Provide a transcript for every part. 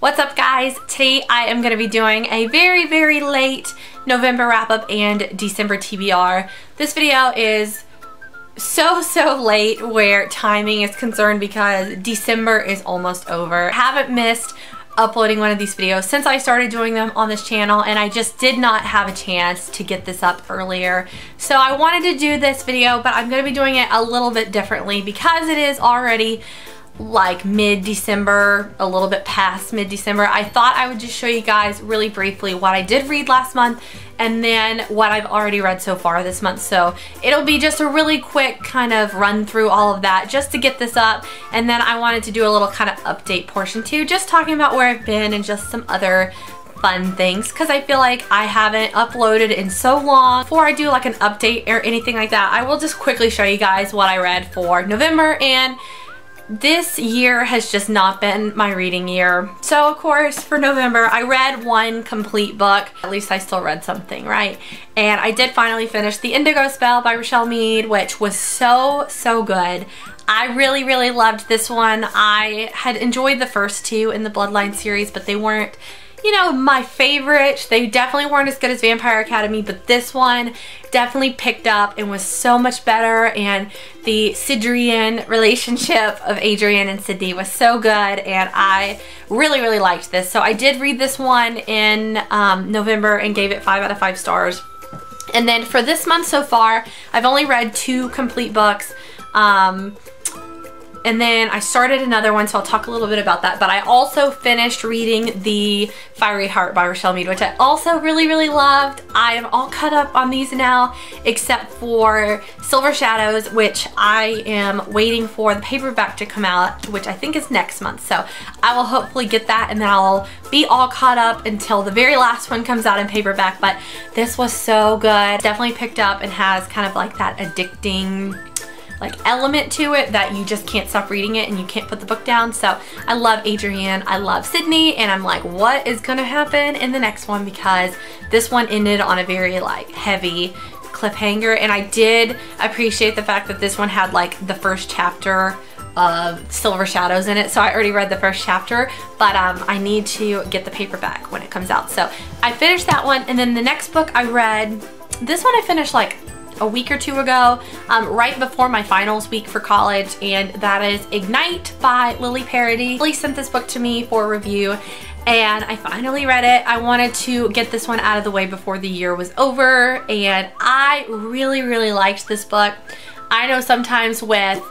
What's up guys? Today I am going to be doing a very late November wrap up and December TBR. This video is so late where timing is concerned because December is almost over. I haven't missed uploading one of these videos since I started doing them on this channel, and I just did not have a chance to get this up earlier. So I wanted to do this video, but I'm going to be doing it a little bit differently because it is already like mid-December, a little bit past mid-December. I thought I would just show you guys really briefly what I did read last month and then what I've already read so far this month. So it'll be just a really quick kind of run through all of that just to get this up, and then I wanted to do a little kind of update portion too, just talking about where I've been and just some other fun things, because I feel like I haven't uploaded in so long. Before I do like an update or anything like that, I will just quickly show you guys what I read for November. And this year has just not been my reading year. So of course for November I read one complete book. At least I still read something, right? And I did finally finish The Indigo Spell by Richelle Mead, which was so good. I really loved this one. I had enjoyed the first two in the Bloodline series, but they weren't, you know, my favorite. They definitely weren't as good as Vampire Academy, but this one definitely picked up and was so much better, and the Sidrian relationship of Adrian and Sydney was so good, and I really liked this. So I did read this one in November and gave it 5 out of 5 stars. And then for this month so far, I've only read 2 complete books. And then I started another one, so I'll talk a little bit about that. But I also finished reading The Fiery Heart by Richelle Mead, which I also really loved. I am all caught up on these now, except for Silver Shadows, which I am waiting for the paperback to come out, which I think is next month. So I will hopefully get that, and then I'll be all caught up until the very last one comes out in paperback. But this was so good. Definitely picked up and has kind of like that addicting like element to it that you just can't stop reading it and you can't put the book down. So I love Adrian, I love Sydney, and I'm like, what is gonna happen in the next one? Because this one ended on a very like heavy cliffhanger, and I did appreciate the fact that this one had like the first chapter of Silver Shadows in it. So I already read the first chapter, but I need to get the paperback when it comes out. So I finished that one, and then the next book I read, this one I finished like a week or 2 ago, right before my finals week for college, and that is Ignite by Lily Paradis. Lily sent this book to me for review, and I finally read it. I wanted to get this one out of the way before the year was over, and I really liked this book. I know sometimes with,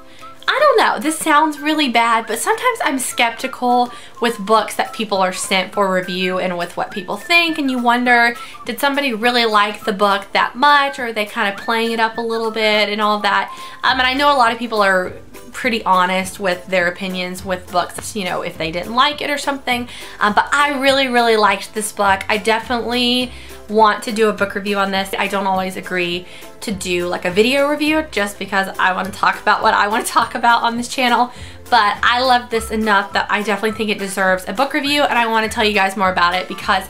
I don't know, this sounds really bad, but sometimes I'm skeptical with books that people are sent for review and with what people think, and you wonder, did somebody really like the book that much, or are they kind of playing it up a little bit and all of that? And I know a lot of people are pretty honest with their opinions with books, you know, if they didn't like it or something. But I really liked this book. I definitely want to do a book review on this. I don't always agree to do like a video review just because I want to talk about what I want to talk about on this channel, but I love this enough that I definitely think it deserves a book review, and I want to tell you guys more about it because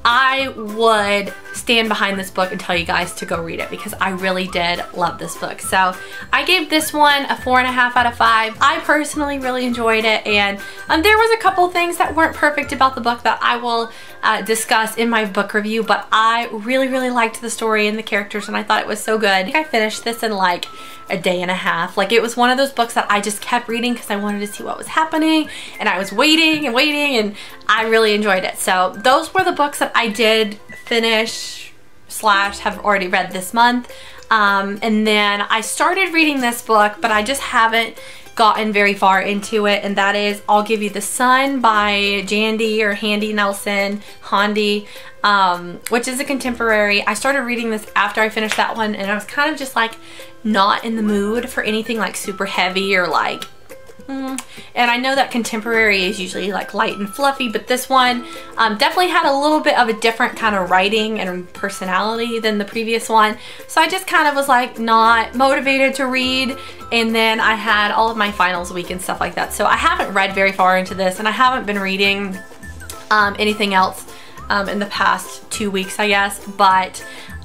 I would stand behind this book and tell you guys to go read it because I really did love this book. So I gave this one a 4.5 out of 5. I personally really enjoyed it, and there was a couple things that weren't perfect about the book that I will discuss in my book review, but I really liked the story and the characters, and I thought it was so good. I think I finished this in like a day and a half. Like, it was one of those books that I just kept reading because I wanted to see what was happening, and I was waiting, and I really enjoyed it. So those were the books that I did finish / have already read this month. And then I started reading this book, but I just haven't gotten very far into it, and that is I'll Give You the Sun by Jandy or Handy Nelson, Handy, which is a contemporary. I started reading this after I finished that one, and I was kind of just like not in the mood for anything like super heavy or like and I know that contemporary is usually like light and fluffy, but this one definitely had a little bit of a different kind of writing and personality than the previous one. So I just kind of was like not motivated to read, and then I had all of my finals week and stuff like that. So I haven't read very far into this, and I haven't been reading anything else in the past 2 weeks, I guess. But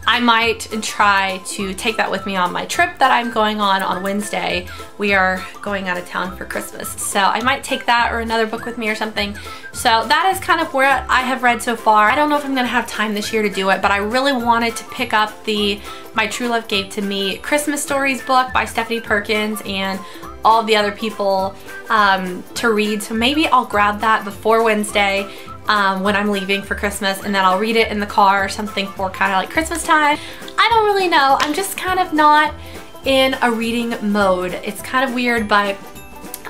I might try to take that with me on my trip that I'm going on Wednesday. We are going out of town for Christmas, so I might take that or another book with me or something. So that is kind of where I have read so far. I don't know if I'm gonna have time this year to do it, but I really wanted to pick up the My True Love Gave to Me Christmas Stories book by Stephanie Perkins and all the other people to read. So maybe I'll grab that before Wednesday when I'm leaving for Christmas, and then I'll read it in the car or something for kind of like Christmas time. I don't really know. I'm just kind of not in a reading mode. It's kind of weird, but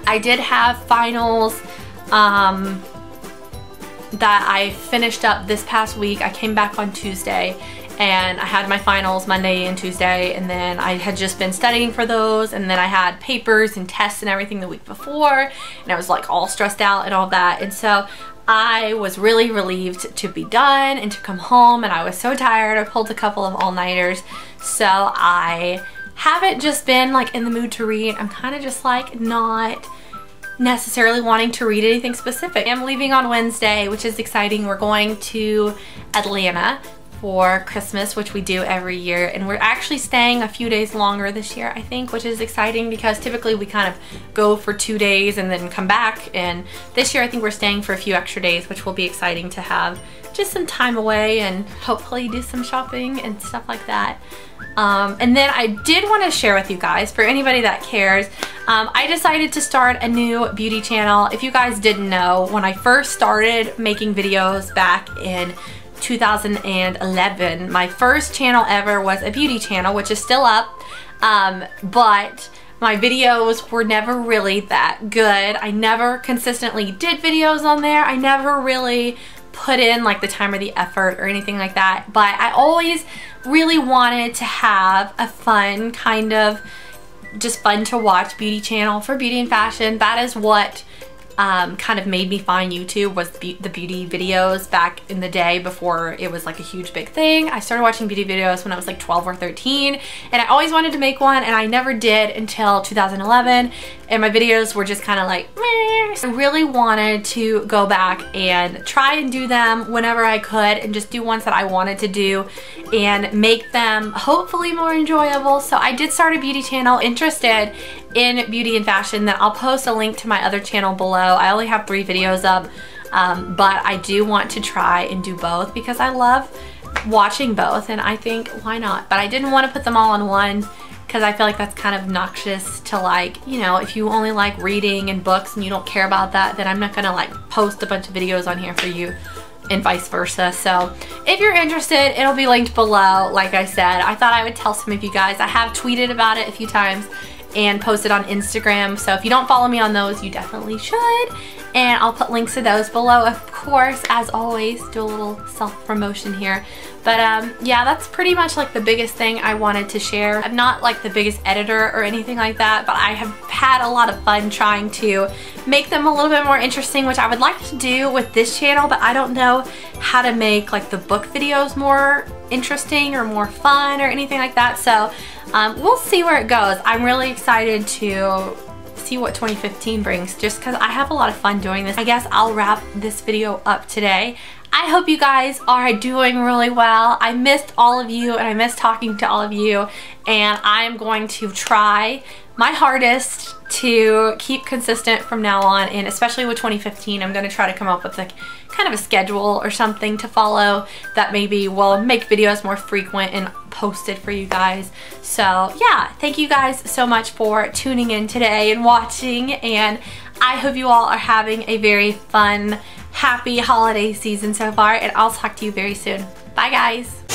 I did have finals that I finished up this past week. I came back on Tuesday and I had my finals Monday and Tuesday, and then I had just been studying for those, and then I had papers and tests and everything the week before, and I was like all stressed out and all that. And so I was really relieved to be done and to come home, and I was so tired. I pulled a couple of all-nighters, so I haven't just been like in the mood to read. I'm kind of just like not necessarily wanting to read anything specific. I'm leaving on Wednesday, which is exciting. We're going to Atlanta for Christmas, which we do every year, and we're actually staying a few days longer this year, I think, which is exciting because typically we kind of go for 2 days and then come back, and this year I think we're staying for a few extra days, which will be exciting to have just some time away and hopefully do some shopping and stuff like that. And then I did want to share with you guys, for anybody that cares, I decided to start a new beauty channel. If you guys didn't know, when I first started making videos back in 2011, my first channel ever was a beauty channel, which is still up, but my videos were never really that good. I never consistently did videos on there. I never really put in like the time or the effort or anything like that, but I always really wanted to have a fun, kind of just fun to watch beauty channel for beauty and fashion. That is what kind of made me find YouTube, was the beauty videos back in the day before it was like a huge big thing. I started watching beauty videos when I was like 12 or 13, and I always wanted to make one, and I never did until 2011, and my videos were just kind of like meh. I really wanted to go back and try and do them whenever I could and just do ones that I wanted to do and make them hopefully more enjoyable. So I did start a beauty channel interested in beauty and fashion. That I'll post a link to my other channel below. I only have 3 videos up, but I do want to try and do both because I love watching both, and I think why not? But I didn't want to put them all on one because I feel like that's kind of obnoxious to, like, you know, if you only like reading and books and you don't care about that, then I'm not gonna like post a bunch of videos on here for you and vice versa. So if you're interested, it'll be linked below. Like I said, I thought I would tell some of you guys. I have tweeted about it a few times and posted on Instagram, so if you don't follow me on those, you definitely should, and I'll put links to those below, of course. As always, do a little self-promotion here. But yeah, that's pretty much like the biggest thing I wanted to share. I'm not like the biggest editor or anything like that, but I have had a lot of fun trying to make them a little bit more interesting, which I would like to do with this channel, but I don't know how to make like the book videos more interesting or more fun or anything like that. So we'll see where it goes. I'm really excited to see what 2015 brings, just because I have a lot of fun doing this. I guess I'll wrap this video up today. I hope you guys are doing really well. I missed all of you, and I missed talking to all of you, and I'm going to try my hardest to keep consistent from now on, and especially with 2015, I'm going to try to come up with like kind of a schedule or something to follow that maybe will make videos more frequent and posted for you guys. So yeah, thank you guys so much for tuning in today and watching, and I hope you all are having a very fun, happy holiday season so far, and I'll talk to you very soon. Bye guys!